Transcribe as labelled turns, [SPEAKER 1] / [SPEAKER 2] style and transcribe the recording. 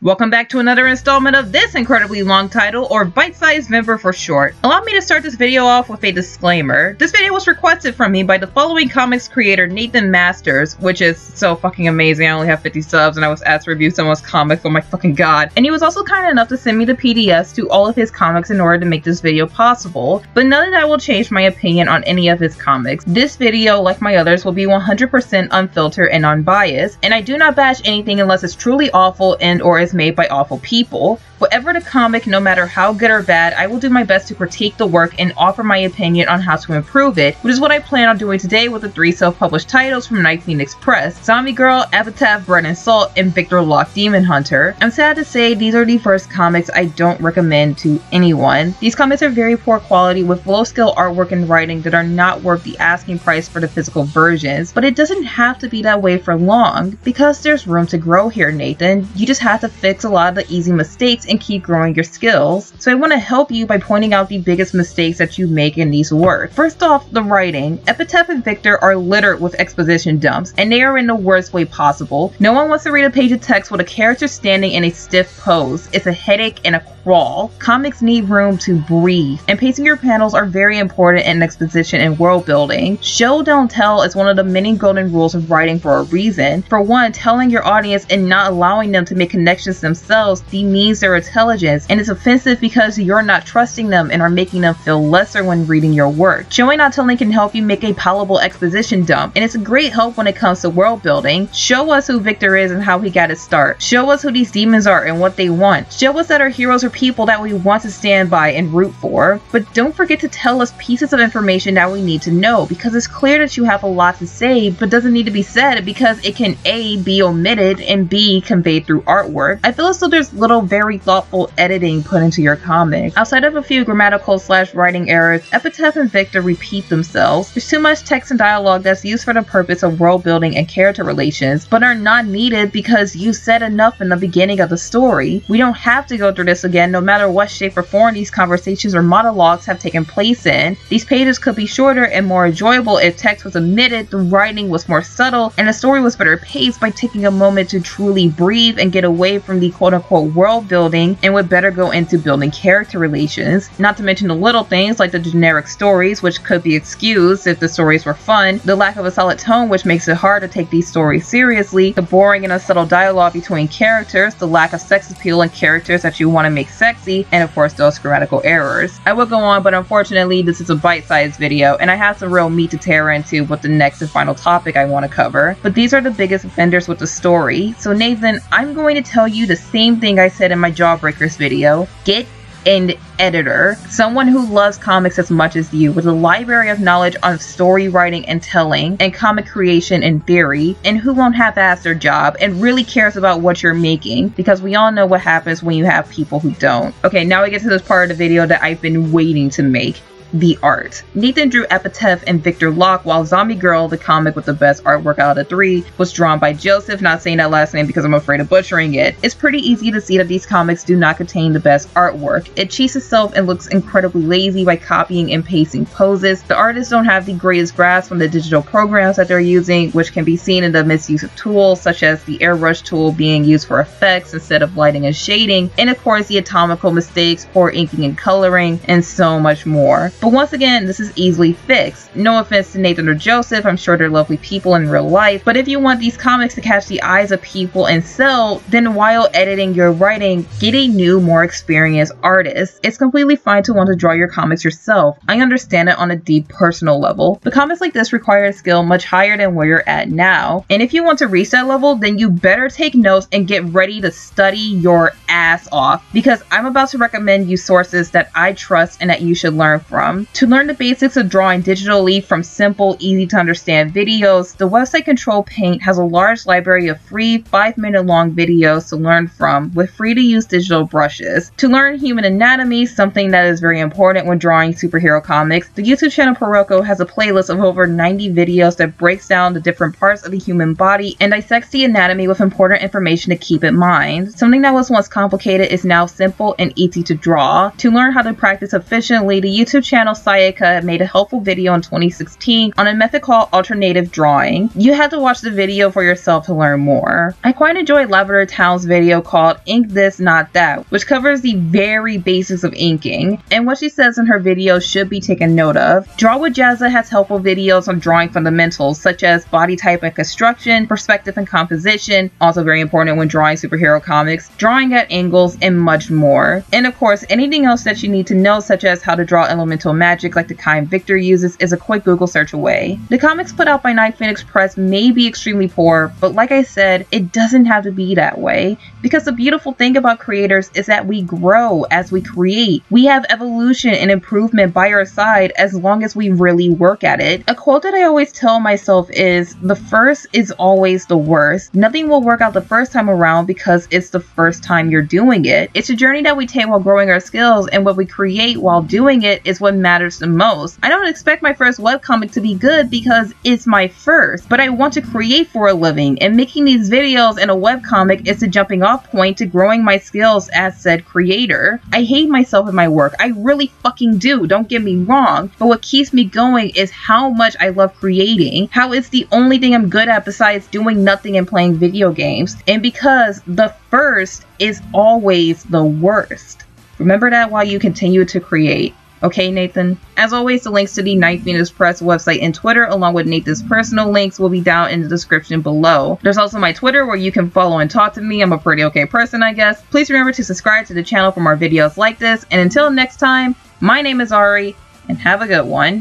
[SPEAKER 1] Welcome back to another installment of this incredibly long title, or bite-sized member for short. Allow me to start this video off with a disclaimer. This video was requested from me by the following comics creator, Nathyn Masters, which is so fucking amazing. I only have 50 subs and I was asked to review someone's comics, oh my fucking god. And he was also kind enough to send me the PDFs to all of his comics in order to make this video possible, but none of that will change my opinion on any of his comics. This video, like my others, will be 100% unfiltered and unbiased, and I do not bash anything unless it's truly awful and or is made by awful people. Whatever the comic, no matter how good or bad, I will do my best to critique the work and offer my opinion on how to improve it, which is what I plan on doing today with the 3 self-published titles from Nathyn Express: Zombie Girl, Epitaph, Bread and Salt, and Victor Locke Demon Hunter. I'm sad to say these are the first comics I don't recommend to anyone. These comics are very poor quality with low-skill artwork and writing that are not worth the asking price for the physical versions, but it doesn't have to be that way for long, because there's room to grow here, Nathyn. You just have to fix a lot of the easy mistakes and keep growing your skills. So I want to help you by pointing out the biggest mistakes that you make in these works. First off, the writing. Epitaph and Victor are littered with exposition dumps, and they are in the worst way possible. No one wants to read a page of text with a character standing in a stiff pose. It's a headache and a crawl. Comics need room to breathe, and pacing your panels are very important in exposition and world building. Show don't tell is one of the many golden rules of writing for a reason. For one, telling your audience and not allowing them to make connections themselves demeans their intelligence, and it's offensive because you're not trusting them and are making them feel lesser when reading your work. Showing not telling can help you make a palatable exposition dump, and it's a great help when it comes to world building. Show us who Victor is and how he got his start. Show us who these demons are and what they want. Show us that our heroes are people that we want to stand by and root for, but don't forget to tell us pieces of information that we need to know, because it's clear that you have a lot to say but doesn't need to be said because it can A, be omitted, and B, conveyed through artwork. I feel as though there's little very thoughtful editing put into your comic. Outside of a few grammatical/writing errors, Epitaph and Victor repeat themselves. There's too much text and dialogue that's used for the purpose of world building and character relations, but are not needed because you said enough in the beginning of the story. We don't have to go through this again, no matter what shape or form these conversations or monologues have taken place in. These pages could be shorter and more enjoyable if text was omitted, the writing was more subtle, and the story was better paced by taking a moment to truly breathe and get away from the quote-unquote world building and would better go into building character relations. Not to mention the little things like the generic stories, which could be excused if the stories were fun, the lack of a solid tone which makes it hard to take these stories seriously, the boring and unsubtle dialogue between characters, the lack of sex appeal in characters that you want to make sexy, and of course those grammatical errors. I will go on, but unfortunately this is a bite-sized video and I have some real meat to tear into with the next and final topic I want to cover. But these are the biggest offenders with the story. So Nathyn, I'm going to tell you the same thing I said in my Jawbreakers video. Get an editor, someone who loves comics as much as you, with a library of knowledge on story writing and telling and comic creation and theory, and who won't half-ass their job and really cares about what you're making, because we all know what happens when you have people who don't. Okay, now we get to this part of the video that I've been waiting to make. The art. Nathyn drew Epitaph and Victor Locke, while Zombie Girl, the comic with the best artwork out of the 3, was drawn by Joseph, not saying that last name because I'm afraid of butchering it. It's pretty easy to see that these comics do not contain the best artwork. It cheats itself and looks incredibly lazy by copying and pasting poses. The artists don't have the greatest grasp on the digital programs that they're using, which can be seen in the misuse of tools such as the airbrush tool being used for effects instead of lighting and shading, and of course the atomical mistakes, poor inking and coloring, and so much more. But once again, this is easily fixed. No offense to Nathyn or Joseph, I'm sure they're lovely people in real life, but if you want these comics to catch the eyes of people and sell, then while editing your writing, get a new, more experienced artist. It's completely fine to want to draw your comics yourself. I understand it on a deep personal level, but comics like this require a skill much higher than where you're at now, and if you want to reach that level, then you better take notes and get ready to study your ass off, because I'm about to recommend you sources that I trust and that you should learn from. To learn the basics of drawing digitally from simple, easy to understand videos, the website Control Paint has a large library of free 5-minute long videos to learn from with free to use digital brushes. To learn human anatomy, something that is very important when drawing superhero comics, the YouTube channel Poroko has a playlist of over 90 videos that breaks down the different parts of the human body and dissects the anatomy with important information to keep in mind. Something that was once complicated is now simple and easy to draw. To learn how to practice efficiently, the YouTube channel channel Sayaka made a helpful video in 2016 on a method called alternative drawing. You have to watch the video for yourself to learn more. I quite enjoyed Lavender Town's video called Ink This Not That, which covers the very basics of inking, and what she says in her video should be taken note of. Draw with Jazza has helpful videos on drawing fundamentals such as body type and construction, perspective and composition, also very important when drawing superhero comics, drawing at angles, and much more. And of course, anything else that you need to know, such as how to draw elemental magic like the kind Victor uses, is a quick Google search away. The comics put out by Night Phoenix Press may be extremely poor, but like I said, it doesn't have to be that way, because the beautiful thing about creators is that we grow as we create. We have evolution and improvement by our side as long as we really work at it. A quote that I always tell myself is, the first is always the worst. Nothing will work out the first time around because it's the first time you're doing it. It's a journey that we take while growing our skills, and what we create while doing it is what matters the most. I don't expect my first webcomic to be good because it's my first, but I want to create for a living, and making these videos and a webcomic is the jumping off point to growing my skills as said creator. I hate myself in my work. I really fucking do, don't get me wrong, but what keeps me going is how much I love creating, how it's the only thing I'm good at besides doing nothing and playing video games, and because the first is always the worst. Remember that while you continue to create. Okay, Nathyn? As always, the links to the Night Phoenix Press website and Twitter, along with Nathyn's personal links, will be down in the description below. There's also my Twitter, where you can follow and talk to me. I'm a pretty okay person, I guess. Please remember to subscribe to the channel for more videos like this, and until next time, my name is Ari, and have a good one.